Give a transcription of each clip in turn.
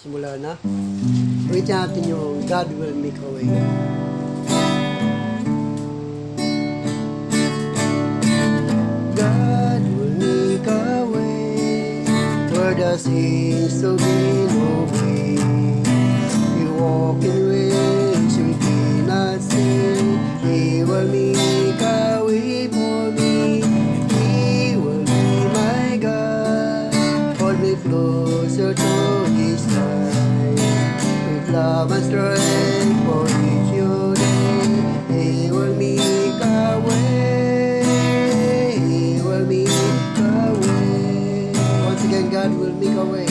Simula na. Ulitin natin yung God will make a way. God will make a way where there seems to be no way. We walk in ways we cannot see. He will make a way for me. He will be my God. Hold me closer to His side. With love and strength for each new day. He will make a way. He will make a way. Once again, God will make a way.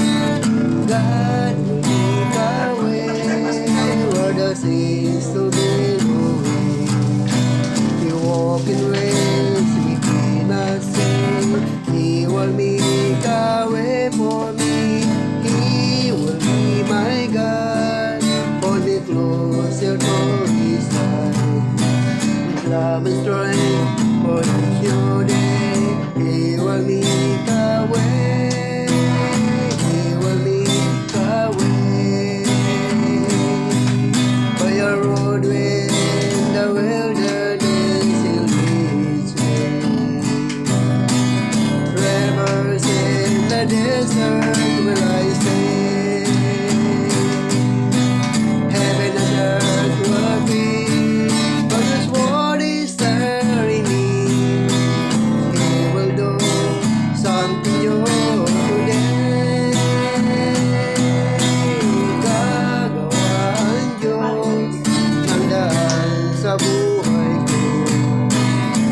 God will make a way where there seems to be no way. We walk in ways we cannot see. He will make a way for me. He will be my God. Hold me closer to His side. With love and strength for each new day. He will make a way. He will make a way. By a roadway in the wilderness, He'll lead me. Rivers in the desert will I stay. Heaven and earth will be, but His word is there in me. He will do something new today. Gagawa ang Diyos ng daan sa buhay ko.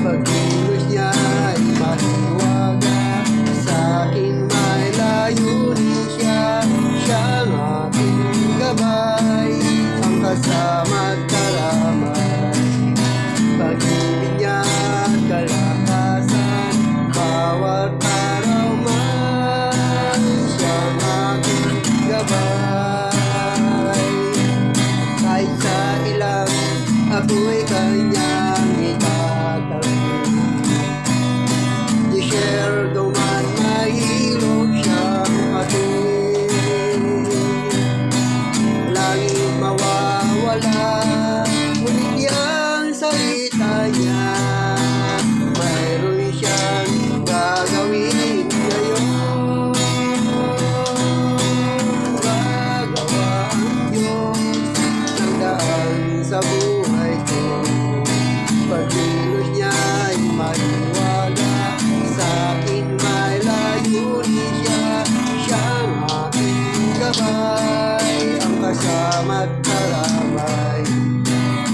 Pag-ilos niya ay mahiwaga, sa akin may layunin siya. Siya ang aking gabay, ang kasama at karamay. Pag-ibig niya at kalakasan, bawat araw man, siya ang aking gabay. Kahit sa ilang ako'y kanyang itatawid. Disyerto man mahilog siyang hatid. Langit mawawala, ngunit yang salita niya, mayroon siyang gagawin ngayon. Gagawa ang Diyos ng daan sa buhay ko. Pag-ilos niya ay maliwaga, sa akin may layunin siya. Siya ang aking gabay, ang kasama at karamay.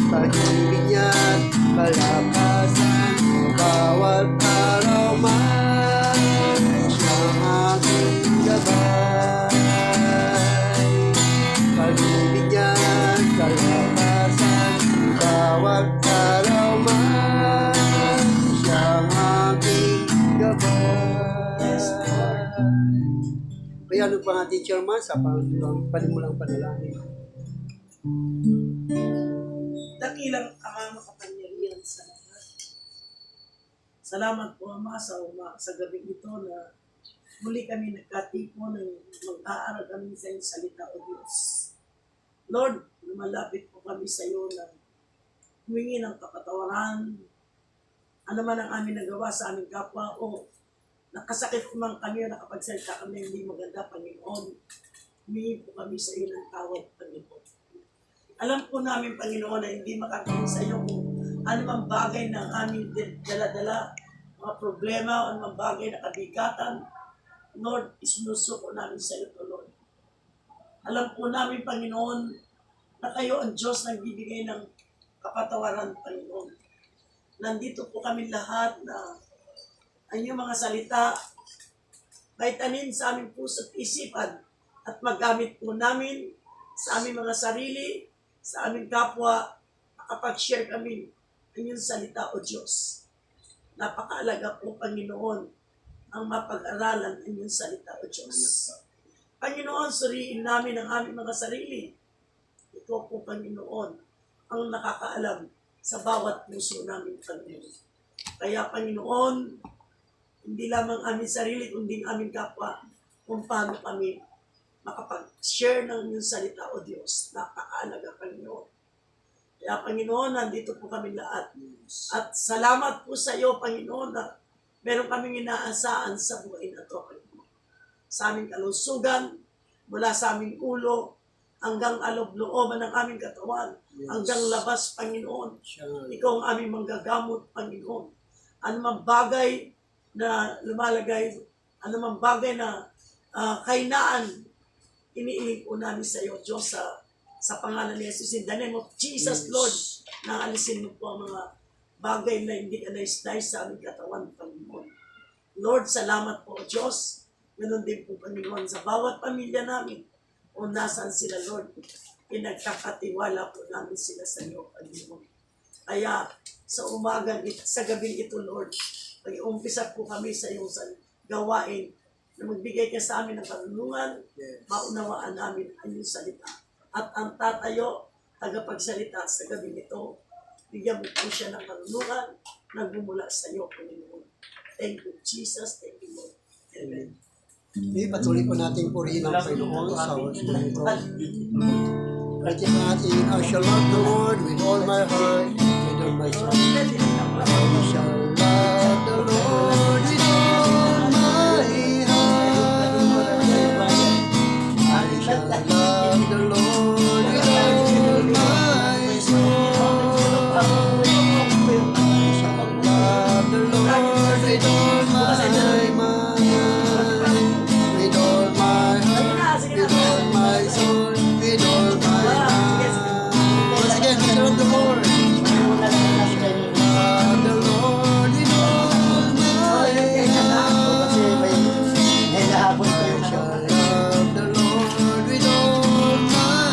Pag-ibig niya at kalakasan, bawat araw man, siya ang aking gabay. Pag-ibig niya at kalakasan, bawat araw man, siya ang aking gabay. Kaya ano pa nga, Teacher Man, sa panimulang panalangin. Dakilang Ama, makapangyarihan sa lahat. Salamat po, Ama, sa gabi ito na muli kami nagkatipon ng mag-aaral kami sa iyong salita, O Diyos. Lord, lumalapit po kami sa iyo na humingi ng kapatawaran, ano man ang aming nagawa sa aming kapwa, o nakasakit man kami o nakapagsalita kami hindi maganda, Panginoon. Humingi po kami sa iyo ng tawad, Panginoon. Alam po namin, Panginoon, na hindi makakain sa iyo kung ano mang bagay ng aming dala-dala, mga problema, o ano mang bagay na kabigatan. Lord, isinusuko namin sa iyo, Lord. Alam po namin, Panginoon, na kayo ang Diyos na nagbibigay ng kapatawaran, Panginoon. Nandito po kami lahat na ang iyong mga salita may tanim sa aming puso at isipan at magamit po namin sa aming mga sarili, sa aming kapwa, makapag-share kami ng iyong salita, O Diyos. Napakaalaga po, Panginoon, ang mapag-aralan ng iyong salita, O Diyos. Panginoon, suriin namin ang aming mga sarili. Ito po, Panginoon, ang nakakaalam sa bawat puso namin, Panginoon. Kaya, Panginoon, hindi lamang aming sarili, kundi ang aming kapwa, kung paano kami makapag-share ng iyong salita, O Diyos. Napakaalaga, Panginoon. Kaya, Panginoon, nandito po kami lahat. At salamat po sa iyo, Panginoon, na meron kaming inaasahan sa buhay na ito, Panginoon. Sa aming kalusugan, mula sa aming ulo, hanggang aloob-looban ng aming katawan, hanggang labas, Panginoon. Ikaw ang aming manggagamot, Panginoon. Anumang bagay na lumalagay, anumang bagay na kainaan, iniiling po namin sa iyo, Diyos, sa pangalan ni Jesus. In the name of Jesus, Lord, na alisin mo po ang mga bagay na hindi ka nais-nais sa aming katawan, Panginoon. Lord, salamat po, Diyos. Ganon din po, Panginoon, sa bawat pamilya namin. O nasaan sila, Lord, pinagkakatiwala po namin sila sa iyo, Panginoon. Kaya sa umaga, sa gabi ito, Lord, pag-umpisa po kami sa iyong gawain na magbigay ka sa amin ng karunungan, maunawaan namin ang iyong salita. At ang tatayo, tagapagsalita sa gabi nito, bigyan mo po siya ng karunungan na bumula sa iyo, Panginoon. Thank you, Jesus. Thank you, Lord. Amen. Okay, patuloy po natin purihin ang Panginoon sa worship nito. Patuloy po natin, I shall love the Lord with all my heart, with all my soul. I shall love the Lord with all my heart. I shall love the Lord with all my soul. I shall love the Lord with all my mind. With all my heart, with all my soul, with all my mind. Once again, serve the Lord. Love the Lord with all my heart. I shall love the Lord with all my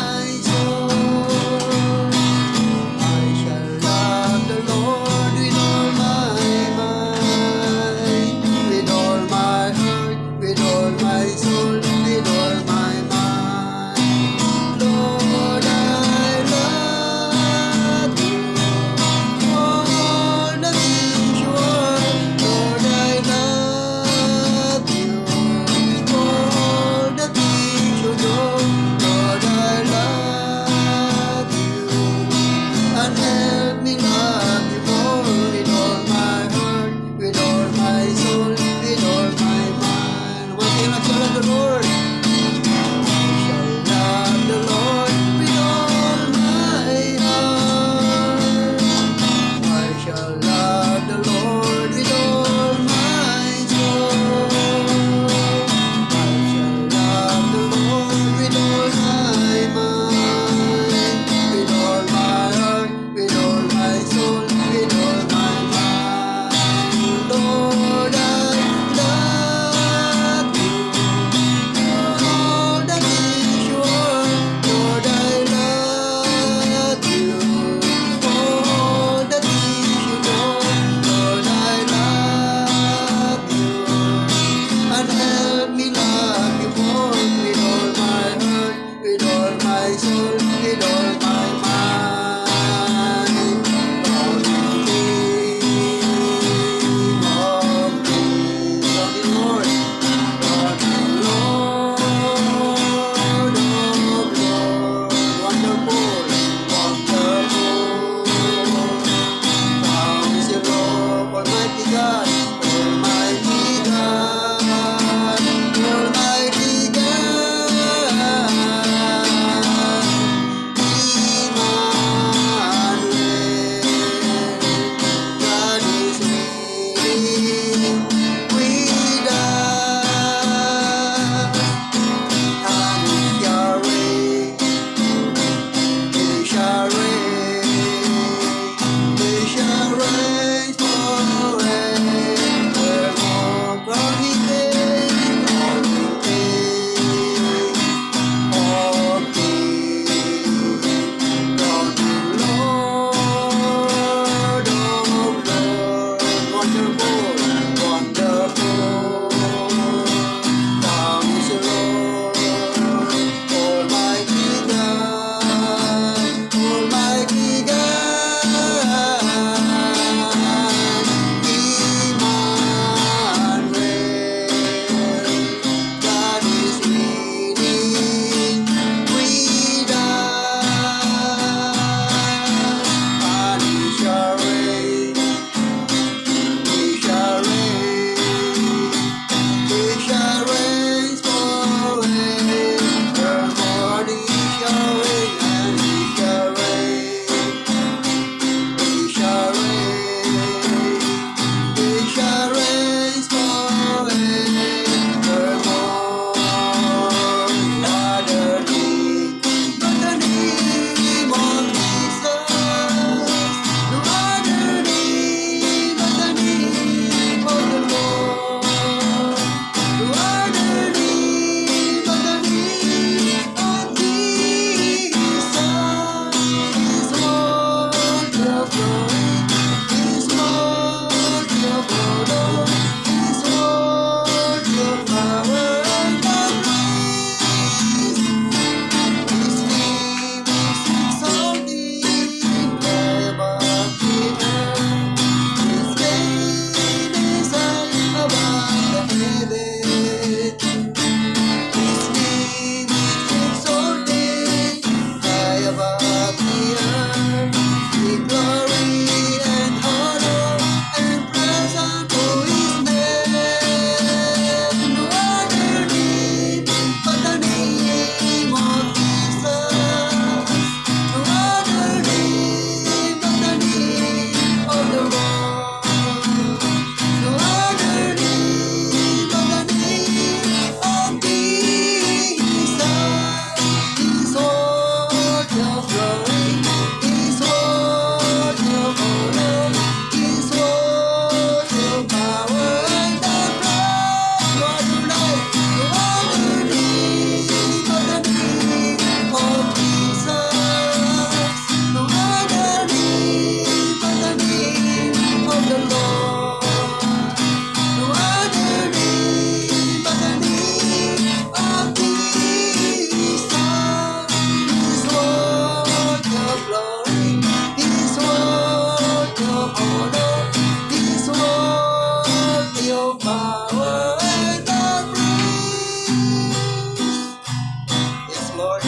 Lord.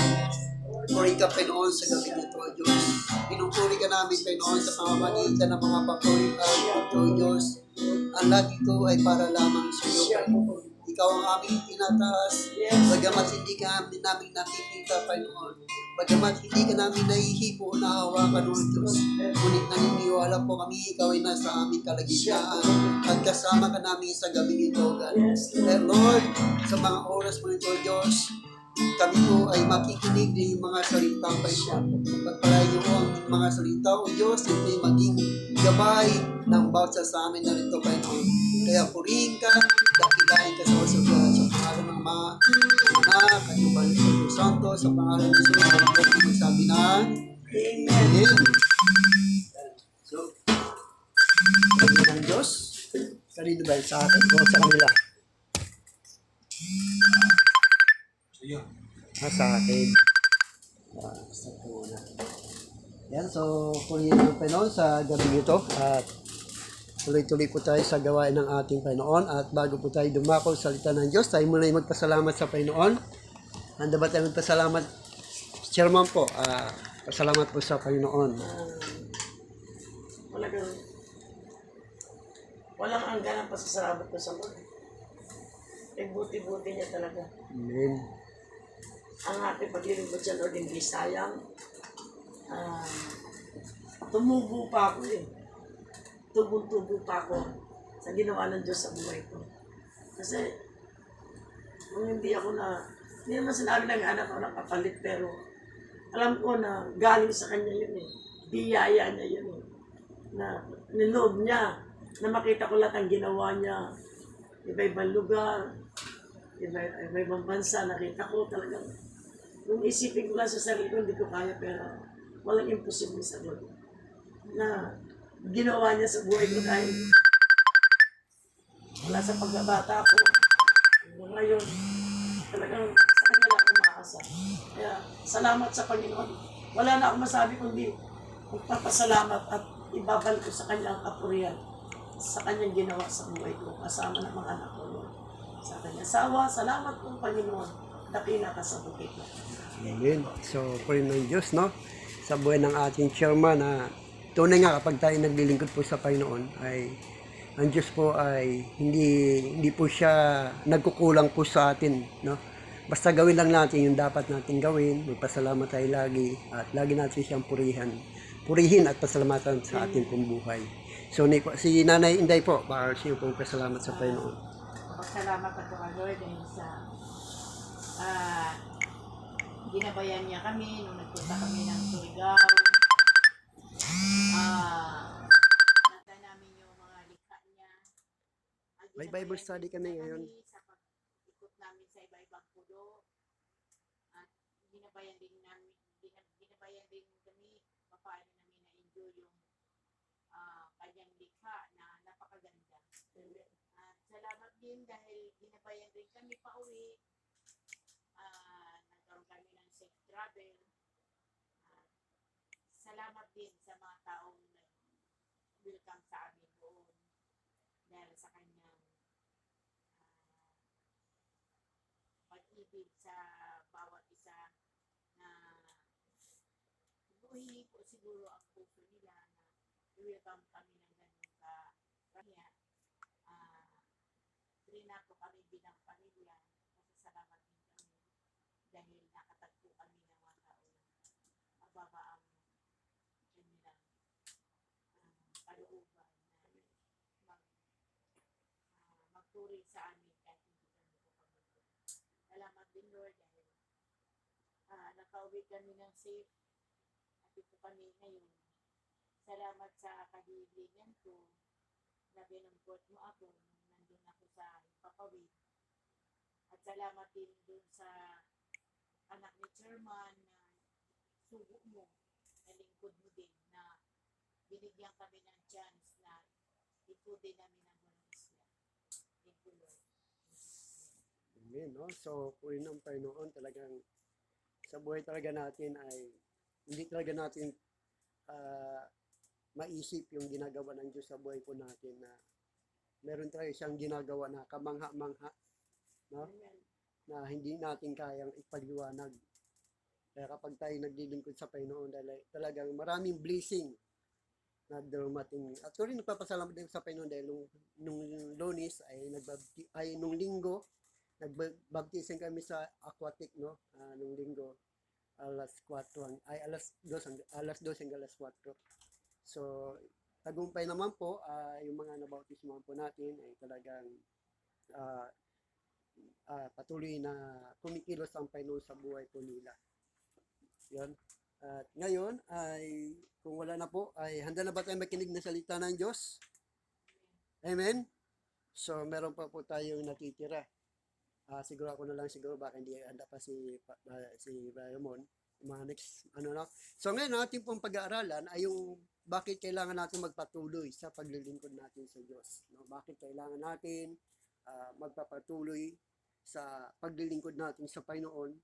Puri ka, Panginoon, sa gabi nito, O Diyos. Pinupuri ka namin, Panginoon, sa pamamagitan ng mga papurihan, O Diyos. Ang lahat ito ay para lamang sa iyo, Panginoon. Ikaw ang aming tinataas. Bagamat hindi ka namin nakikita, Panginoon. Bagamat hindi ka namin nahihipo o nahawakan, O Diyos. Ngunit naniniwala po kami, ikaw ay nasa aming kalagitnaan. At kasama ka namin sa gabi ito, God. Kaya Lord, sa mga oras mo ito, Diyos, kami po ay makikinig ng iyong mga salita, Panginoon. Pagpalain niyo po ang mga salita, O Diyos, ito ay maging gabay ng bawat sa amin na rito, Panginoon. Kaya purihin ka, dakilain ka sa wasaglan, sa pangalan ng mga anak, at yung Espiritu Santo, sa pangalan ng Jesus, at ang Diyos magsabi na, Amen. So, sabi ng Diyos, kanino ba yun? Sa akin o sa kanila? Sa akin. Start ko muna. Yan, so purihin ng Panginoon sa gabi ito at tuloy-tuloy po tayo sa gawain ng ating Panginoon at bago po tayo dumako sa salita ng Diyos, tayo muna ay magpasalamat sa Panginoon. Handa ba tayo magpasalamat? Chairman po, pasalamat po sa Panginoon. Walang hanggan ang pasasalamat ko sa Lord. Buti-buti niya talaga. Amen. Ang ating paglilingkod sa Lord hindi sayang. Tumubo pa ako eh. Tubong-tubo pa ako sa ginawa ng Diyos sa buhay ko. Kasi kung hindi naman sinabi ng anak ko nakapalit, pero alam ko na galing sa kanya yun eh. Biyaya niya yun eh. Na niloob niya na makita ko lahat ang ginawa niya. Iba-ibang lugar, iba-ibang bansa, nakita ko talagang kung isipin ko lang sa sarili ko, hindi ko kaya, pero walang imposible sa Lord. Na ginawa niya sa buhay ko dahil wala sa pagkabata ko. Ngayon, talagang sa kanya lang ako umaasa. Kaya salamat sa Panginoon. Wala na akong masabi kundi magpapasalamat at ibabalik ko sa kanya ang kapurihan sa kanyang ginawa sa buhay ko, kasama ng mga anak ko, Lord. Sa kanya asawa, salamat po, Panginoon. Dakina ka sa bukit mo. Amen. So, puri ng Diyos, no? Sa buhay ng ating chairman na tunay nga kapag tayo naglilingkod po sa Panginoon ay ang Diyos po ay hindi po siya nagkukulang po sa atin, no? Basta gawin lang natin yung dapat natin gawin, magpasalamat tayo lagi at lagi natin siyang purihin at pasalamatan sa ating pong buhay. So, si Nanay Inday po, baka siya pong pasalamat sa Panginoon. Salamat ako kay Lord dahil sa ginabayan niya kami nung nagpunta kami ng Surigao. Nata namin yung mga likha niya. May Bible study kami ngayon. Sa pag-ikot namin sa iba-ibang pulo. At ginabayan din kami paano namin na-enjoy yung kanyang likha na napakaganda. At salamat din dahil ginabayan din kami pa uwi. Nagkaroon kami ng safe travel. Salamat din sa mga taong welcome sa amin doon dahil sa kanyang pag-ibig sa bawat isa na buhi po siguro ang puso nila na welcome kami ng ganun ka kanya. Trinato kami bilang pamilya. Masasalamat din kami dahil nakatagpo kami ng mga tao na mababa ang kanilang kalooban na magturi sa amin kahit hindi kami kapamilya. Salamat din Lord dahil nakauwi kami ng safe at ito kami ngayon. Salamat sa kahilingan ko na binumpot mo ako nung nandun ako sa Papawid. At salamat din dun sa anak ni Chairman na sugo mo, na lingkod mo din, na binigyan kami ng chance na ikudin namin ang walang isla. Thank you, Lord. Amen, no? So, puri ng Panginoon, talagang sa buhay talaga natin ay hindi talaga natin maisip yung ginagawa ng Diyos sa buhay po natin na meron tayo siyang ginagawa na kamangha-mangha, no? Amen. Na hindi natin kayang ipaliwanag. Kaya kapag tayo naglilingkod sa Panginoon, talagang maraming blessing na dumating. At ko rin nagpapasalamat din sa Panginoon dahil nung Lunes nung Linggo, nagbaptisan kami sa aquatic, no? Nung Linggo, alas 4, alas 2 hanggang alas 4. So, tagumpay naman po, yung mga nabautismo po natin ay talagang ah, patuloy na kumikilos ang Panginoon sa buhay po nila. Yan. At ngayon ay kung wala na po, ay handa na ba tayo makinig ng salita ng Diyos? Amen? So, meron pa po tayong natitira. Siguro ako na lang siguro baka hindi handa pa si Raymond. Mga next, So, ngayon, ating pong pag-aaralan ay yung bakit kailangan natin magpatuloy sa paglilingkod natin sa Diyos. No? Bakit kailangan natin magpapatuloy sa paglilingkod natin sa Panginoon.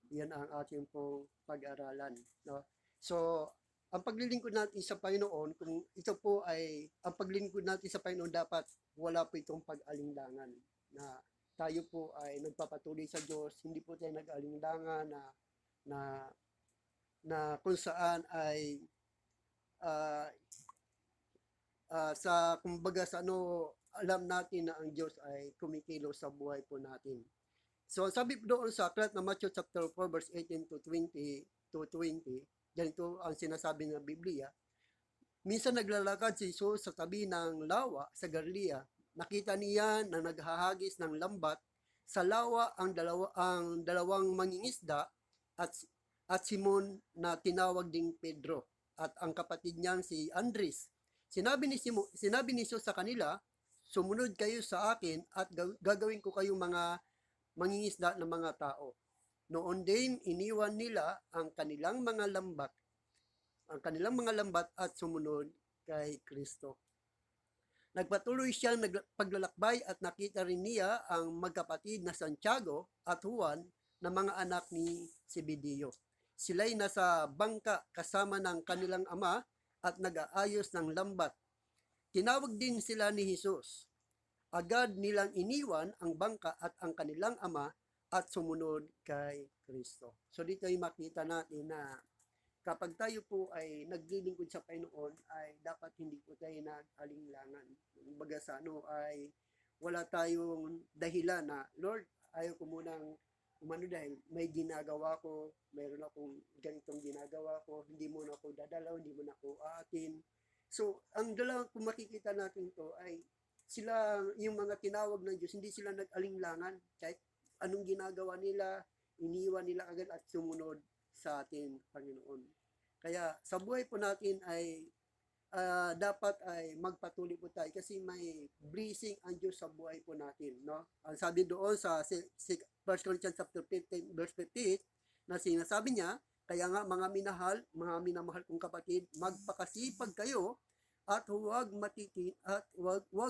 Yan ang ating pong pag-aralan. No? So, ang paglilingkod natin sa Panginoon, kung ito po ay, ang paglilingkod natin sa Panginoon dapat wala po itong pag-alinlangan na tayo po ay nagpapatuloy sa Diyos, hindi po tayo nag-alinlangan na kung saan ay kumbaga sa alam natin na ang Diyos ay kumikilos sa buhay po natin. So, sabi po doon sa aklat na Matthew chapter 4 verse 18 to 20, ganito ang sinasabi ng Biblia. Minsan naglalakad si Jesus sa tabi ng lawa sa Galilea. Nakita niya na naghahagis ng lambat sa lawa ang dalawang mangingisda at Simon na tinawag ding Pedro at ang kapatid niyang si Andres. Sinabi ni Jesus sa kanila, sumunod kayo sa akin at gagawin ko kayong mga mangingisda ng mga tao. Noon din iniwan nila ang kanilang mga lambat at sumunod kay Kristo. Nagpatuloy siyang paglalakbay at nakita rin niya ang magkapatid na Santiago at Juan na mga anak ni Zebedeo. Sila'y nasa bangka kasama ng kanilang ama at nag-aayos ng lambat. Tinawag din sila ni Jesus. Agad nilang iniwan ang bangka at ang kanilang ama at sumunod kay Kristo. So dito ay makita natin na kapag tayo po ay naglilingkod sa Panginoon ay dapat hindi po tayo nag-alinlangan. Kumbaga sa ay wala tayong dahilan na Lord, ayaw ko munang dahil may ginagawa ko, mayroon akong ganitong ginagawa ko, hindi mo na ako dadalaw, hindi mo na ako aatin. So, ang dalawang kung makikita natin to ay sila, yung mga tinawag ng Diyos, hindi sila nag-alinglangan. Kahit anong ginagawa nila, iniwan nila agad at sumunod sa atin, Panginoon. Kaya sa buhay po natin ay dapat ay magpatuloy po tayo kasi may blessing ang Diyos sa buhay po natin. No? Ang sabi doon sa 1 Corinthians chapter 15, verse 58, na sinasabi niya, kaya nga mga minamahal kong kapatid, magpakasipag kayo at huwag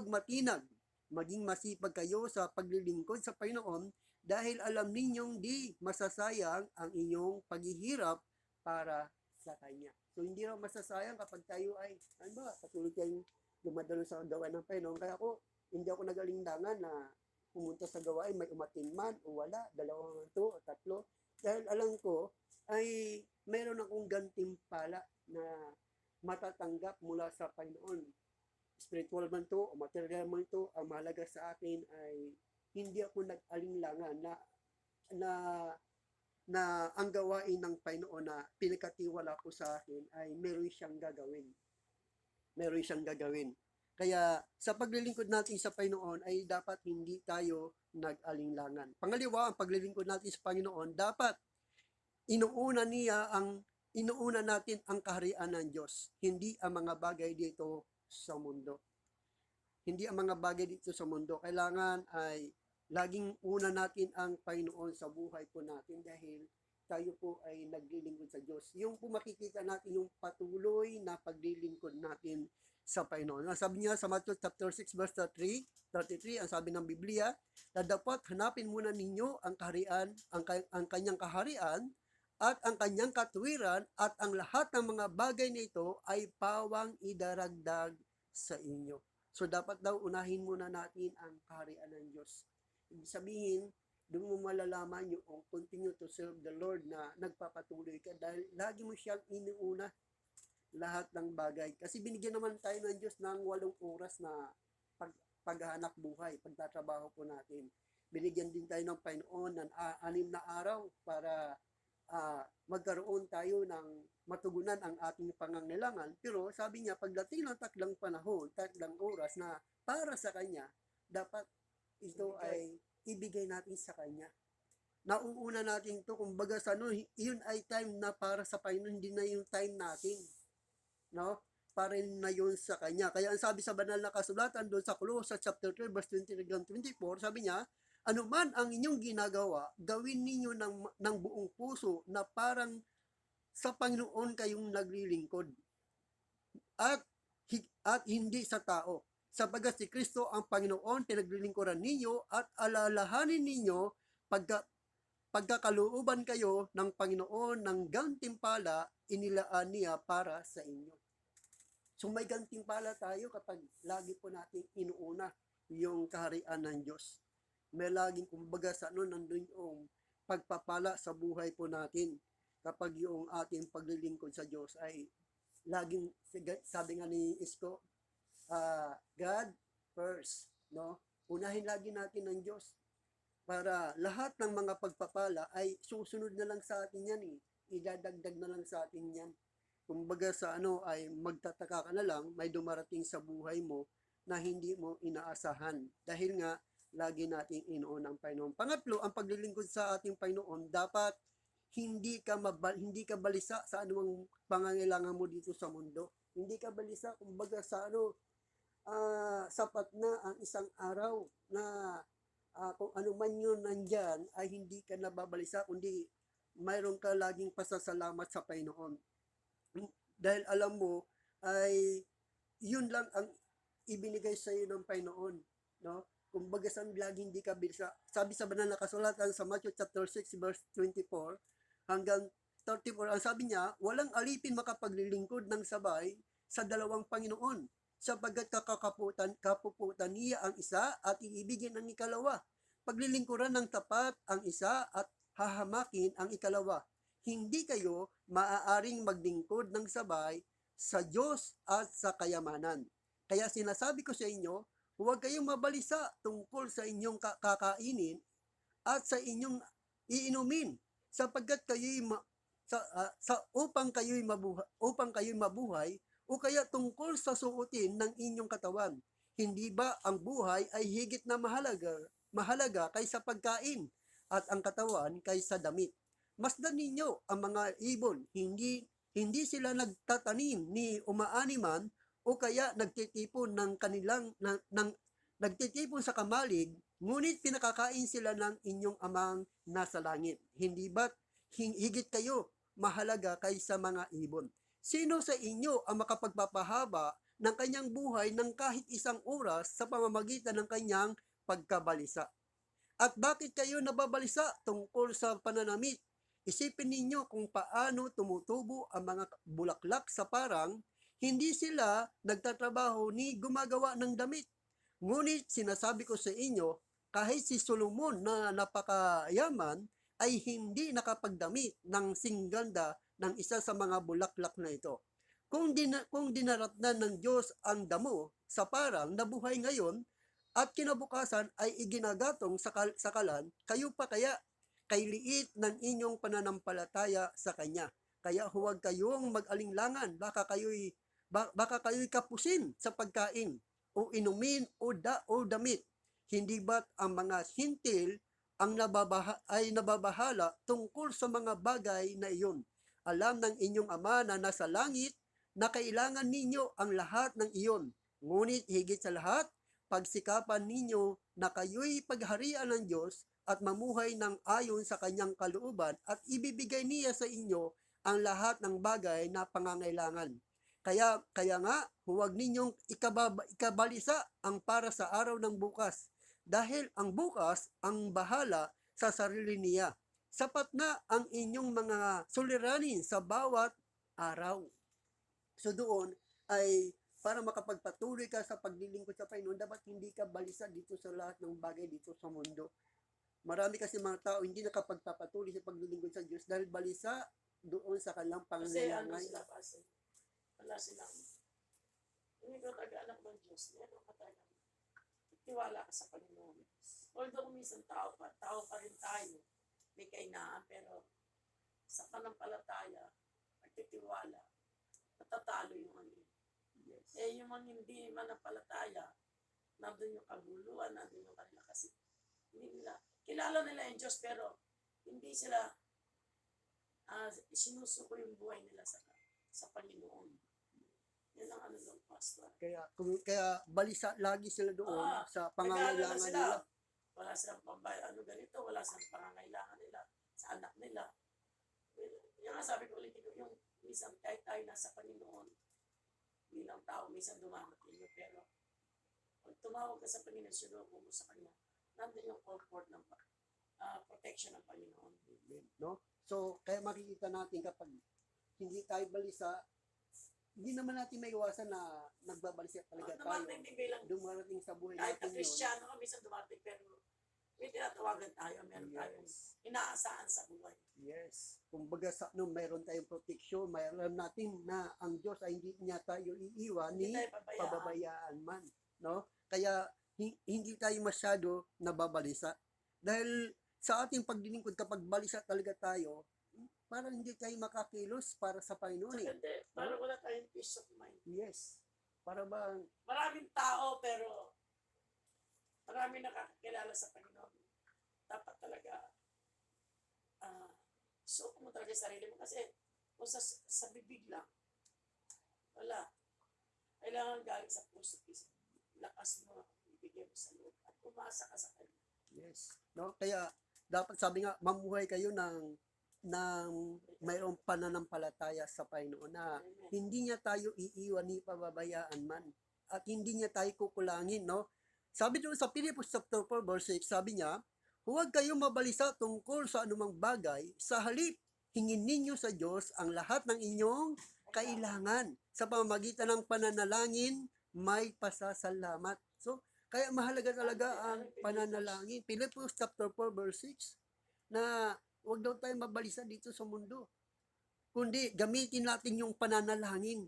matinag. Maging masipag kayo sa paglilingkod sa Panginoon dahil alam ninyong di masasayang ang inyong paghihirap para sa Kanya. So, hindi raw masasayang kapag tayo ay, patuloy tayong dumadalo sa gawain ng Panginoon. Kaya hindi ako nagalindangan na pumunta sa gawain, may umatin man o wala, 2 o 3. Dahil alam ko, ay meron akong gantimpala na matatanggap mula sa Panginoon. Spiritual man to o material man to, ang mahalaga sa akin ay hindi ako nag-alinlangan na ang gawain ng Panginoon na pinakatiwala ko sa akin ay meron siyang gagawin. Meron siyang gagawin. Kaya sa paglilingkod natin sa Panginoon ay dapat hindi tayo nag-alinlangan. Pangalawa, ang paglilingkod natin sa Panginoon, dapat inuuna natin ang kaharian ng Diyos, hindi ang mga bagay dito sa mundo. Hindi ang mga bagay dito sa mundo. Kailangan ay laging una natin ang Panginoon sa buhay po natin dahil tayo po ay naglilingkod sa Diyos. Yung po makikita natin yung patuloy na paglilingkod natin sa Panginoon. Ang sabi niya sa Matthew chapter 6 verse 33, ang sabi ng Biblia, na dapat hanapin muna ninyo ang kaharian, ang kanyang kaharian at ang kanyang katuwiran at ang lahat ng mga bagay nito ay pawang idaragdag sa inyo. So dapat daw unahin muna natin ang kaharian ng Diyos. Ibig sabihin, doon mo malalaman yung continue to serve the Lord na nagpapatuloy ka dahil lagi mo siyang iniuna lahat ng bagay. Kasi binigyan naman tayo ng Diyos ng 8 oras na paghahanap buhay, pagtatrabaho po natin. Binigyan din tayo ng Panginoon ng 6 na araw para magkaroon tayo ng matugunan ang ating pangangailangan. Pero sabi niya, pagdating ng 3 panahon, 3 oras na para sa Kanya, dapat ito ay ibigay natin sa Kanya. Nauuna natin ito, kumbaga sa yun ay time na para sa Panginoon, hindi na yung time natin. No? Para na yun sa Kanya. Kaya ang sabi sa banal na kasulatan doon sa Colossus chapter 3 verse 23-24, sabi niya, ano man ang inyong ginagawa, gawin ninyo ng buong puso na parang sa Panginoon kayong naglilingkod. At hindi sa tao. Sapagat si Kristo ang Panginoon, pinaglilingkuran ninyo at alalahanin ninyo pagkakalooban kayo ng Panginoon ng gantimpala inilaan niya para sa inyo. So may gantimpala tayo kapag lagi po natin inuuna yung kaharian ng Diyos. May laging kumbaga sa nandun yung pagpapala sa buhay po natin kapag yung ating paglilingkod sa Diyos ay laging, sabi nga ni Isko, God first, no? Unahin lagi natin ang Diyos para lahat ng mga pagpapala ay susunod na lang sa atin yan eh. Idadagdag na lang sa atin yan. Kumbaga sa ay magtataka ka na lang, may dumarating sa buhay mo na hindi mo inaasahan. Dahil nga, lagi nating inuun ang Panginoon. Pangatlo, ang paglilingkod sa ating Panginoon, dapat hindi ka balisa sa anumang pangangailangan mo dito sa mundo. Hindi ka balisa, kumbaga sa sapat na ang isang araw na kung ano man yun nandyan ay hindi ka nababalisa, kundi mayroon ka laging pasasalamat sa Panginoon. Dahil alam mo, ay yun lang ang ibinigay sa iyo ng Panginoon. No? Kumbaga lagi hindi ka bilsa. Sabi sa banal na kasulatan sa Matthew chapter 6 verse 24 hanggang 34, ang sabi niya, walang alipin makapaglilingkod ng sabay sa dalawang Panginoon sapagkat kapuputan niya ang isa at iibigin ang ikalawa. Paglilingkuran ng tapat ang isa at hahamakin ang ikalawa. Hindi kayo maaaring maglingkod ng sabay sa Diyos at sa kayamanan. Kaya sinasabi ko sa inyo, huwag kayong mabalisa tungkol sa inyong kakainin at sa inyong iinumin sapagkat kayo'y upang kayo'y mabuhay o kaya tungkol sa suotin ng inyong katawan. Hindi ba ang buhay ay higit na mahalaga kaysa pagkain at ang katawan kaysa damit? Masdan ninyo ang mga ibon, hindi sila nagtatanim ni umaaniman o kaya nagtitipon nagtitipon sa kamalig, ngunit pinakakain sila ng inyong amang nasa langit. Hindi ba't higit kayo mahalaga kaysa mga ibon? Sino sa inyo ang makapagpapahaba ng kanyang buhay ng kahit 1 oras sa pamamagitan ng kanyang pagkabalisa? At bakit kayo nababalisa tungkol sa pananamit? Isipin ninyo kung paano tumutubo ang mga bulaklak sa parang, hindi sila nagtatrabaho ni gumagawa ng damit. Ngunit sinasabi ko sa inyo, kahit si Solomon na napakayaman ay hindi nakapagdamit ng singganda ng isa sa mga bulaklak na ito. Kung dinaratnan ng Diyos ang damo sa parang na buhay ngayon at kinabukasan ay iginagatong sa kalan, kayo pa kaya kay liit ng inyong pananampalataya sa Kanya. Kaya huwag kayong mag-alinglangan, baka kayo'y kapusin sa pagkain o inumin o damit. Hindi ba't ang mga hintil ang nababahala tungkol sa mga bagay na iyon? Alam ng inyong Ama na nasa langit na kailangan ninyo ang lahat ng iyon. Ngunit higit sa lahat, pagsikapan ninyo na kayo'y pagharian ng Diyos at mamuhay ng ayon sa kanyang kalooban at ibibigay niya sa inyo ang lahat ng bagay na pangangailangan. Kaya nga, huwag ninyong ikabalisa ang para sa araw ng bukas, dahil ang bukas ang bahala sa sarili niya. Sapat na ang inyong mga suliranin sa bawat araw. So doon ay para makapagpatuloy ka sa paglilingkod sa Panginoon, dapat hindi ka balisa dito sa lahat ng bagay dito sa mundo. Marami kasi mga tao hindi nakapagpapatuloy sa paglilingkod sa Diyos dahil balisa doon sa kanilang Kasi ano pangangailangan. sila kasi, wala silang, hindi ko taga-anak ng Diyos, meron ka talaga. Tiwala ka sa Panginoon. Although minsan tao pa rin tayo, may kainaan, pero sa panampalataya, nagtitiwala, natatalo yung ano. Yes. Eh, yung mga hindi manampalataya, nandun yung kaguluhan, nandun yung kanila kasi hindi nila, kilala nila yung Diyos, pero hindi sila sinusuko yung buhay nila sa Panginoon. Yan ang ano ng pastor. Kaya balisa lagi sila doon sa pangangailangan sila. nila. Wala silang pambayad, ano ganito, wala silang pangangailangan nila sa anak nila. Yung nga sabi ko ulit, yung minsan kahit tayo nasa Panginoon, bilang tao, minsan dumamating yun, pero pag tumawag ka sa Panginoon, sinuko mo sa Kanya, nandun yung comfort ng protection ng Panginoon. No? So, kaya makikita natin kapag hindi tayo balisa, hindi naman natin maiwasan na nagbabalisa talaga tayo. Dumating din bilang, Dumarating sa buhay kahit na natin yun. Kristiyano ka, minsan dumating, pero may tinatawagan tayo, meron tayong inaasahan sa buhay. Yes. Kumbaga no, mayroon tayong protection, mayroon natin na ang Diyos ay hindi niya tayo iiwan ni Hindi tayo pababayaan man, no? Kaya hindi tayo masyado nababalisa. Dahil sa ating paglilingkod kapag balisa talaga tayo, parang hindi tayo makakilos para sa Panginoon. Saka hindi, parang wala tayong peace of mind. Yes. Para bang Maraming tao, pero maraming nakakakilala sa Panginoon. Dapat talaga, suko mo talaga sa sarili mo. Kasi kung sa bibig lang, wala. Kailangan galing sa puso, lakas mo, ibigay mo sa loob. At umasa ka sa Kanya. yes, no? Kaya dapat sabi nga mamuhay kayo ng mayroong pananampalataya sa Panginoon na Amen. hindi niya tayo iiwan ni pababayaan man at hindi niya tayo kukulangin, no? Sabi doon sa Philippians chapter 4 verse 6, sabi niya, huwag kayong mabalisa tungkol sa anumang bagay, sa halip hingin ninyo sa Diyos ang lahat ng inyong kailangan. Sa pamamagitan ng pananalangin, may pasasalamat. So, kaya mahalaga talaga ang pananalangin. Philippians chapter 4 verse 6 na huwag daw tayo mabalisa dito sa mundo. Kundi gamitin natin yung pananalangin.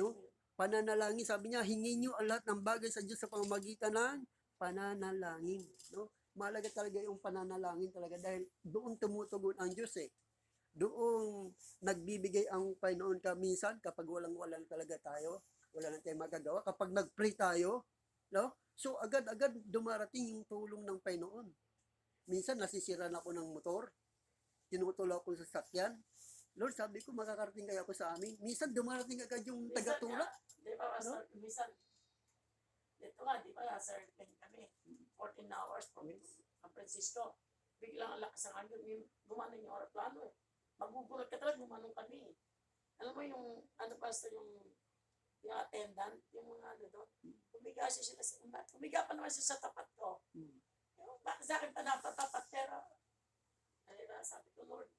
No? Pananalangin, sabi niya, hingin nyo ang lahat ng bagay sa Diyos sa pamamagitan ng pananalangin. No? Mahalaga talaga yung pananalangin talaga dahil doon tumutugon ang Diyos eh. Doon nagbibigay ang Panginoon minsan kapag walang talaga tayo, wala lang tayong magagawa. Kapag nag-pray tayo, no? So agad-agad dumarating yung tulong ng Panginoon. Minsan nasisira na ako ng motor, tinutulak ko sa sasakyan. Lord, sabi ko, makakarating kaya ako sa amin. Minsan dumarating agad yung tagatulak. Di ba, Pastor, minsan, dito nga, di ba, nasa airplane kami, 14 hours from San Francisco. Biglang ang lakas ng hangin, gumanon yung aeroplano eh. Magugulat ka talaga, gumanon kami. Alam mo yung, ano Pastor, yung attendant, yung mga ano doon, humiga siya sila, humiga pa naman siya sa tapat ko. Bakit sa akin pa napatapat, pero, sabi ko, Lord,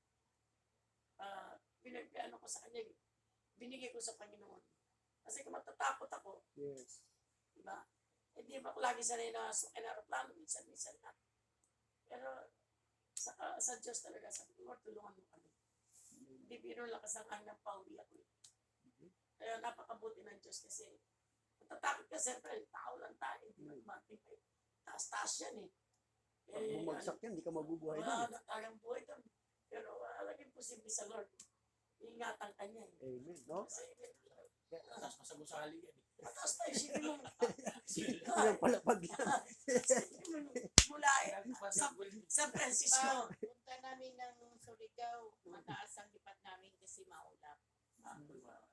ano ko sa kanya, binigay ko sa Panginoon. Kasi kung matatakot ako, Yes. diba? Hindi ba ako lagi sanay na sukin na aeroplano, minsan na. Pero sa Diyos talaga, sabi ko, Lord, tulungan mo kami. Hindi biro lakas ang hanggang pauwi ako. Kaya napakabuti ng Diyos kasi matatakot ka, siyempre, tao lang tayo, hindi mo dumating pa. Taas-taas yan eh. Pag bumagsak yan, hindi ka mabubuhay doon. Wala na tayong buhay doon. Pero laging posible sa Lord. Iingatan ka niya eh. Amen, no? Kasi, Atas pa sa gusali yan. mataas tayo, isipin mo. Ilang palapag yan. Mula San Francisco. Punta namin ng Surigao, mataas ang lipat namin kasi maulap.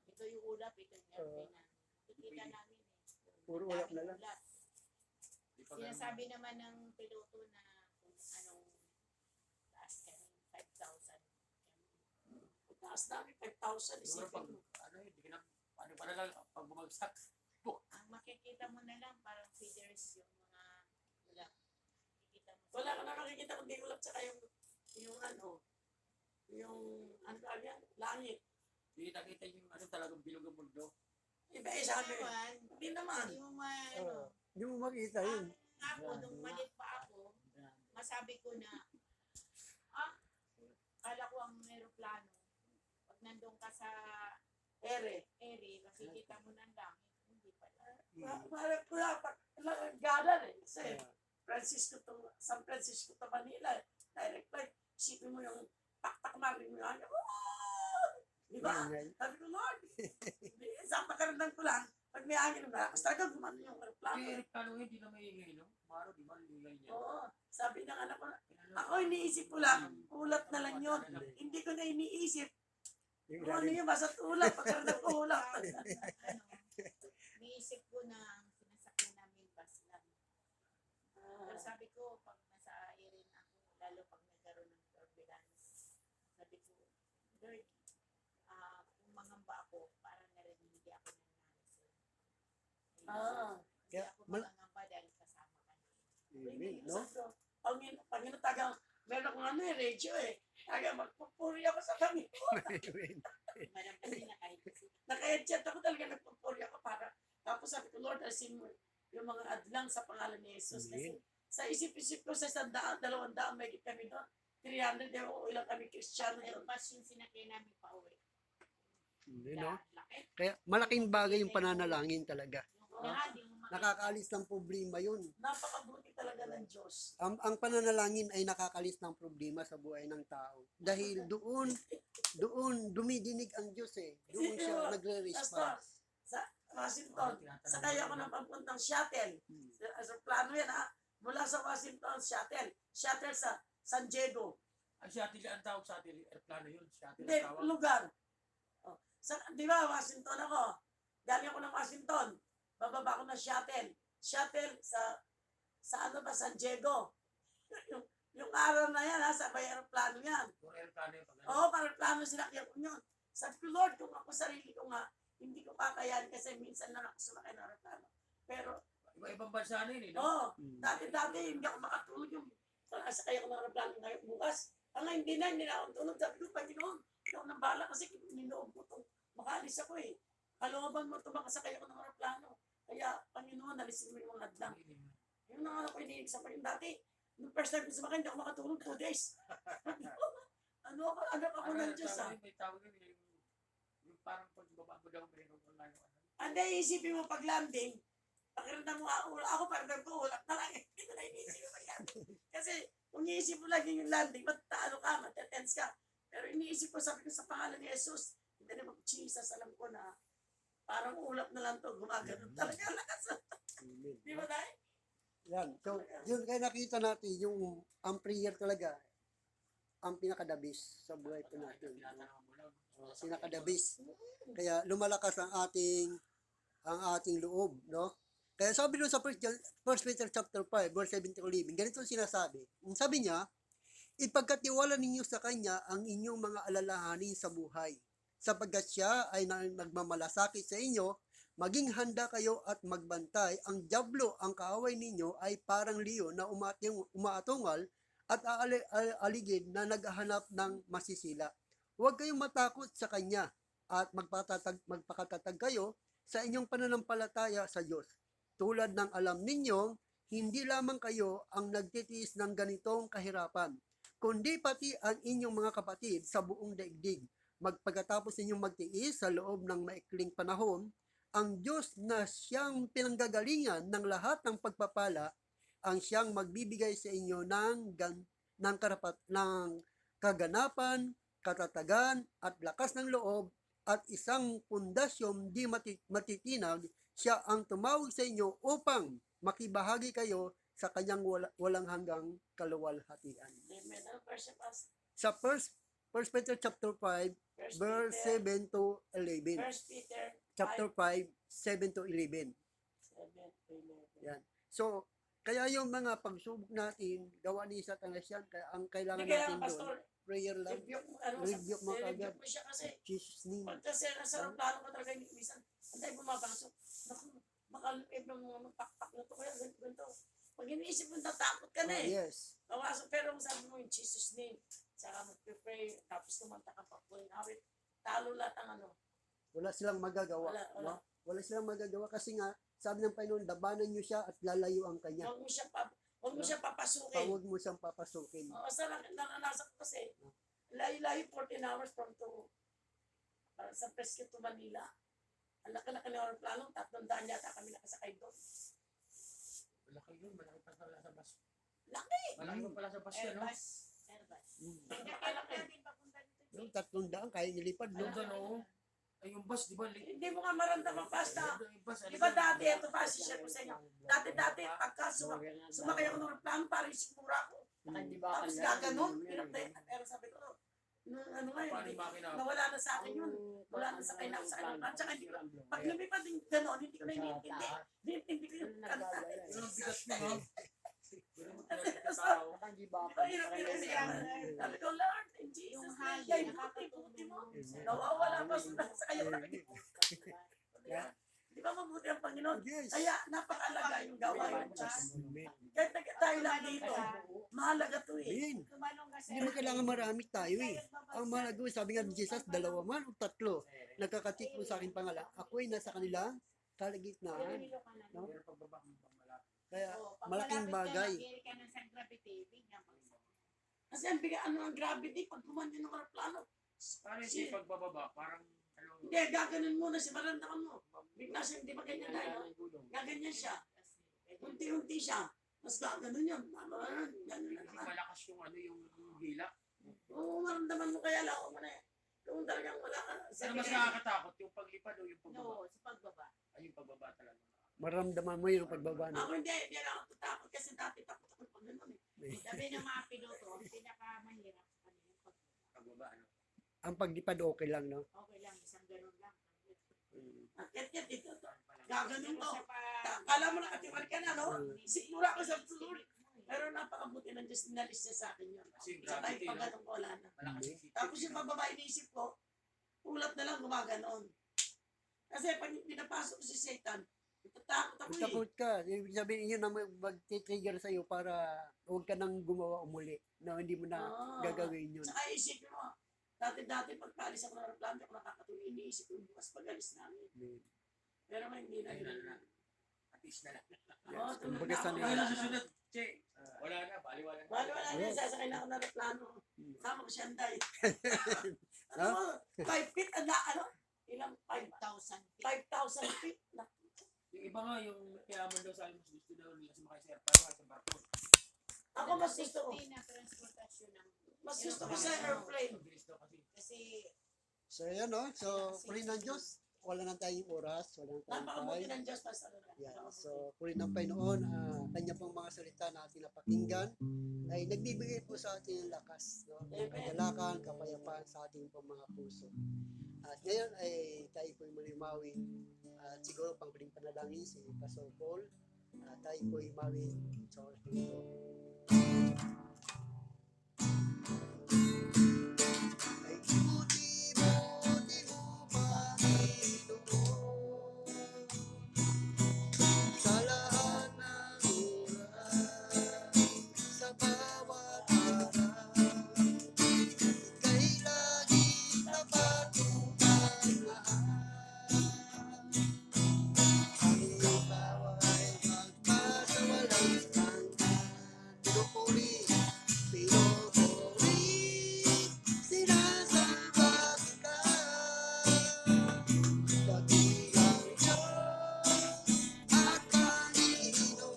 Ito yung ulap, ito yung airplane na. Kikita namin eh. Puro ulap na lang. Ulap. Sinasabi naman ng piloto na kung anong taas kami, 5,000. Taas namin, 5,000. Siguro pag, Isipin mo. hindi ka na, ano pa na lang, pag bumagsak, Ang makikita mo na lang parang feeders yung mga ulap. Makikita mo. Wala ka na nakikita kundi ulap tsaka yung yan, langit. hindi nakita yung ano talagang bilog ang mundo. Iba eh sabi. Naman, Hindi naman. hindi mo ano. Hindi mo makita yun. Ako, nung maliit pa ako, masabi ko na, kala ko ang aeroplano, pag nandun ka sa Ere. makikita mo ng langit, hindi pala. Parang kuya, ganan eh. Kasi Yeah. San Francisco to Manila. Direct flight. Isipin mo yung taktak maring mo yan. Di ba? Ingay. Sabi ko, Lord, sa pakaramdam ko lang, pag may hangin na, kasi talaga gumano yung aeroplano. Kasi Eric hindi na may ingay, no? Maro, di ba? Ingay niya. Oo. Sabi ng anak ko, ako iniisip ko lang, ulat na lang yun. Hindi ko na iniisip. Yung Kung ano galing. yun, basta ulat. Pagkaramdam ko ulat. Niisip ko na ang sinasakyan namin bus lang. Pero sabi ko, pag nasa airline ako, lalo pag nagkaroon ng turbulence, sabi ko, Lord, kung mangamba ako, parang narinig hindi ako nangyari sa'yo. Hindi Kaya, ako mangamba dahil kasama ka na. Amen, no? Panginoon tagang, meron akong ano eh, radio eh. Tagang magpupuri ako sa kami. Madam kasi na kahit kasi. Naka-headset ako talaga, nagpupuri ako para. Tapos sabi ko, Lord, asin mo yung mga adlang sa pangalan ni Jesus. Kasi sa isip-isip ko, sa 100, 200, may kami doon. 300, ilang kami Kristiyano Pero doon. pas yung sinakyan namin pa uwi. Hindi, no? Laki. Kaya malaking bagay yung pananalangin talaga. Yung unahan, yung mga Nakakaalis ng problema yun. Napakabuti talaga ng Diyos. Ang pananalangin ay nakakalis ng problema sa buhay ng tao. Dahil doon dumidinig ang Diyos eh. Doon siya nagre-response. Sa Washington, sakay ako ng papuntang shuttle. Sa plano yan ha. Mula sa Washington, shuttle. Shuttle sa San Diego. Ang shuttle, ang tawag sa atin, aeroplano yun. Shuttle Hindi, ang tawag. lugar. Oh. Di ba, Washington ako. Galing ako ng Washington. Bababa ako ng shuttle. Shuttle sa ano ba, San Diego. yung araw na yan, ha, sa may aeroplano yan. Yung aeroplano yun. Oo, parang plano sinakyan ko yun. Sabi ko, Lord, kung ako sarili ko nga, hindi ko kakayanin kasi minsan lang ako sumakay ng aeroplano. Pero, Iba-ibang bansa na yun, eh, no? oo, dati hindi ako makatulog yung sakay ako ng aeroplano ngayon bukas. Hindi na ako tulog. Sabi ko, Panginoon, hindi ako nang bala kasi ninoob ko itong makaalis ako eh. Kalooban mo ito, makasakay ako ng aeroplano. Kaya, Panginoon, nalisin mo yung mga adlang. Yung mga ako iniig sa Panginoon dati, nung first time ko sumakay, hindi ako makatulog 2 days. Anak ako ng Diyos ah. May tawag yun, yung parang pagbaba mo daw, mayroon kang ano. Hindi, isipin mo pag landing, pakiramdam mo ako pakiramdam ko, ulat na lang eh. Hindi ko na iniisip mo yan. Kasi, kung iniisip mo lagi yung landing, ano ka, matetense ka. Pero iniisip ko, sabi ko sa pangalan ni Jesus, hindi na mag-Jesus, alam ko na parang ulap na lang to, gumagano talaga lakas. Amen. Di ba tayo? Yan. So, yun kaya nakita natin yung ang prayer talaga ang pinakadabis sa buhay po natin. Tinatanong mo lang. Pinakadabis. Kaya lumalakas ang ating loob, no? Kaya sabi doon sa 1 Peter chapter 5, verse 7 to 11, ganito ang sinasabi. Sabi niya, ipagkatiwala ninyo sa Kanya ang inyong mga alalahanin sa buhay, sapagkat siya ay nagmamalasakit sa inyo, maging handa kayo at magbantay. Ang dyablo, ang kaaway ninyo, ay parang leon na umaatungal at aligid na naghahanap ng masisila. Huwag kayong matakot sa Kanya at magpakatatag kayo sa inyong pananampalataya sa Diyos. Tulad ng alam ninyong, hindi lamang kayo ang nagtitiis ng ganitong kahirapan, kundi pati ang inyong mga kapatid sa buong daigdig. Pagkatapos ninyong magtiis sa loob ng maikling panahon, ang Diyos na siyang pinanggagalingan ng lahat ng pagpapala, ang siyang magbibigay sa inyo ng kaganapan, katatagan at lakas ng loob at isang pundasyon di matitinag. Siya ang tumawag sa inyo upang makibahagi kayo sa kanyang walang hanggang kaluwalhatian. Amen. Ano verse pas? Sa 1 Peter chapter 5, verse 7 to 11. 1 Peter Chapter 5, 7 to 11. 7 to 11. Yan. So, kaya yung mga pagsubok natin, gawa ni Satanas yan, kaya ang kailangan Hindi kaya, natin doon, Pastor, prayer lang, rebuke mo kagad. rebuke mo siya kasi Jesus name. pag kasi nasa aeroplano ka talaga minsan, antay bumapasok. Naku, makalipid ng mga magpakpak na to kaya ganito. Pag iniisip mo, natakot ka na Oh, eh. yes. Kawaso, pero kung sabi mo in Jesus name, saka mag-pray, tapos kumanta ka pa po yung awit, talo lahat ang ano. Wala silang magagawa. Wala. No? Wala silang magagawa kasi nga, sabi ng Panginoon, labanan niyo siya at lalayo ang kanya. Huwag mo siya pa, Huwag mo siya papasukin. Huwag mo siyang papasukin. Oo, sa naranasan ko kasi, layo-layo 14 hours from to, sa Presque to Manila. Ang laki-laki ng aeroplano, 300 yata kami nakasakay doon. Malaki yun, malaki pa pala sa bus. Laki! Malaki pa pala sa bus yan, no? Airbus. Airbus. Malaki. Natin papunta dito. Yung 300 kaya nilipad, no? Ano doon, oo. Ay, yung bus, di ba? Hindi mo nga maramdaman basta. Yung bus, Di ba dati, ito pa, share ko sa inyo. Dati, pagka sumakay ako ng aeroplano, parang sigura ko. Tapos gaganon, pinagtay. Pero sabi ko, nung ano nga Paano yun, yung makina? nawala na sa akin yun. Wala na sakay na ako sa aeroplano. Tsaka hindi ko, pag lumipad yung gano'n, hindi ko na iniintindi. Hindi ko yung kanta. Yun ang bigat mo, ha? Sabi ko, Lord, in Jesus' name, kay buti mo. Nawawala pa sa kayo. Di ba mabuti ang Panginoon? Yes. Kaya napakalaga yung gawain ng Diyos. Kahit tayo lang dito, mahalaga to eh. Amen. Tumalong ka sa Hindi mo kailangan marami tayo eh. Ang mahalaga, sabi nga ni Jesus, 2 man o 3. Nagkakatik mo sa aking pangalan. Ako ay nasa kanilang kalagitnaan. No? Pero pagbaba mo pang malaki. Kaya malaking bagay. ka ng San Gravity, bigyan mo isa. Kasi ang bigaan ng gravity pag kumanyo ng aeroplano. Paano yung pagbababa? Parang, ano, Hindi, gaganon muna siya, maramdaman mo. Bigla siya, hindi ba ganyan tayo? Gaganyan siya. Unti-unti siya. Mas gaganon yun. Gano'n na hindi naman. malakas yung ano, yung hila. Oo, maramdaman mo kaya lang. Mo na eh. Kung talagang wala ka. Ano mas nakakatakot? Yung paglipad o yung pagbaba? No, sa pagbaba. Ay, yung pagbaba talaga. Maramdaman mo yun ang pagbaba na. Ako hindi na ako takot kasi dati takot ako pag gano'n eh. Sabi ng mga piloto, ang pinakamahirap sa kanila yung pagbaba. Pagbaba, ano? Ang paglipad okay lang, no? Okay lang, isang ganun lang. Akit dito. Pero Gaganon to. sa pa... Kala mo nakatiwal ka na, no? Sigura ako sa sulod. Pero napakabuti ng Diyos, nalis niya sa akin yun. Kasi Sa tayo gravity, pag no? ganun ko, wala na. Malakas yung sipit. Tapos yung pababa, inisip ko, ulat na lang gumaganon. Kasi pag pinapasok ko si Satan, itatakot ako eh. Takot ka. Ibig sabihin yun na mag-trigger sa'yo para huwag ka nang gumawa umuli. No, hindi mo na Ah. gagawin yun. Saka isipin mo, dati pag paalis ako ng aeroplano, ako nakakatuloy, iniisip ko bukas pag-alis namin. Pero may hindi na Ayun na yun. lang. At least na lang. Oo, tulog Kumbaga na ako. sanay Wala na. susunod, Che. Wala na, baliwala na. Wala na, sasakay na ako ng aeroplano. Sama ko si Anday. Ano Ha? mo, 5 feet, ano? Ilang 5,000 feet. 5,000 feet. Yung iba nga, yung mayaman daw sa akin, mas gusto daw nila sumakay sa airplane sa barko. Ako mas gusto ko. na transportasyon ng... Mas gusto ko sa airplane. Ang bilis daw kasi. Kasi So, yan, no? So, puri ng Diyos. Wala na tayong oras. Wala na tayong Napakabuti time. ng Diyos. Mas ano na. Yeah. So, puri ng Panginoon. Kanya pong mga salita na ating napakinggan ay nagbibigay po sa atin ng lakas. No? Kagalakan, kapayapaan sa ating pong mga puso. At ngayon ay tayo po'y malimawi. At siguro pang huling panalangin si Pastor Paul. Tayo po'y mawi sa oras nito. Ay buti-buti mo, Panginoon, sa lahat ng oras, sa bawat araw, ika'y laging tapat tumangaan. Ang iyong bawa'y magpasawalang hanggan. Pinupuri, sinasamba kita. Dakilang Diyos at Panginoon.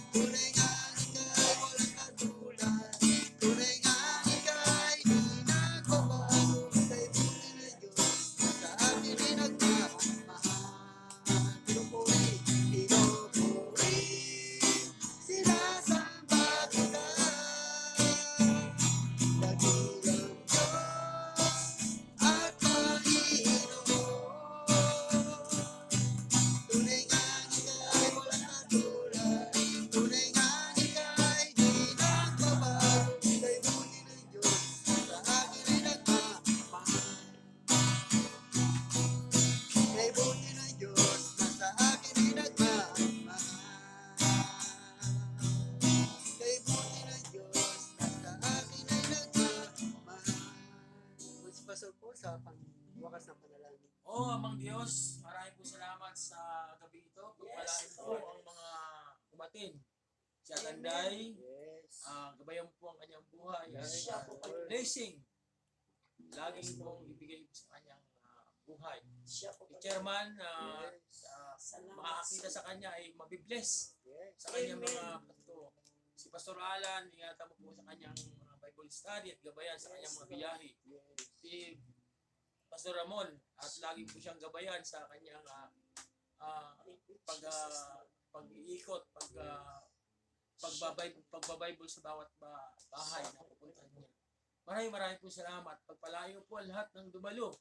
Tunay nga ika'y walang katulad. Tunay nga ika'y di nagbabago. Kay buti ng Diyos sa akin ay nagmamahal. Pinupuri, sinasamba kita. Dakilang Diyos at Panginoon. Tunay nga ika'y walang katulad. Tunay nga ika'y di nagbabago. Kay buti ng Diyos sa akin ay nagmamahal. Kay buti ng Diyos na sa akin ay nagmamahal. Kay buti ng Diyos na sa akin ay nagmamahal. Si Pastor po sa pangwakas ng panalangin. Oo, Amang Diyos, maraming po salamat sa gabi ito. Pagpalain po ang mga umatin. Si Aganday, Yes. gabayan po ang kanyang buhay. Yes. Siya po kami. Blessing. Lagi pong ibigay sa kanyang buhay. Siya po Si kami. Chairman, Salamat. makakakita sa kanya ay mabibless Yes. sa kanyang Amen. mga pato. Si Pastor Alan, ingatan mo po sa kanyang mga Bible study at gabayan sa kanyang mga biyahe. Yes. Si Pastor Ramon, at lagi po siyang gabayan sa kanyang pag-iikot, pagbabible sa bawat bahay na pupuntahan niya. Maraming po salamat. Pagpalayo po ang lahat ng dumalo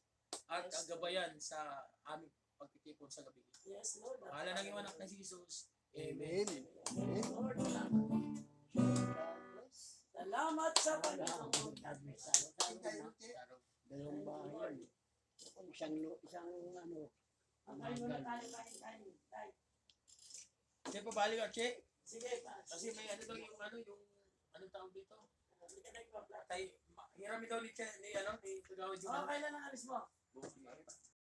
at Yes. gabayan sa aming pagtitipon sa gabi. Yes, Lord. Pahala ng iyong anak na si Jesus. Amen. Amen. Amen. Lord, salamat sa Panginoon. Dalawang bahay yan. Isang ano, Ang kayo na tayo. Che, pabalik ka, Che. Sige, pa. Kasi may ano daw yung anong tawag dito? Hindi ka nagpa-plot. Hirami daw ni Che, ni Kagawad yung Oh, kailan ang alis mo? bukas.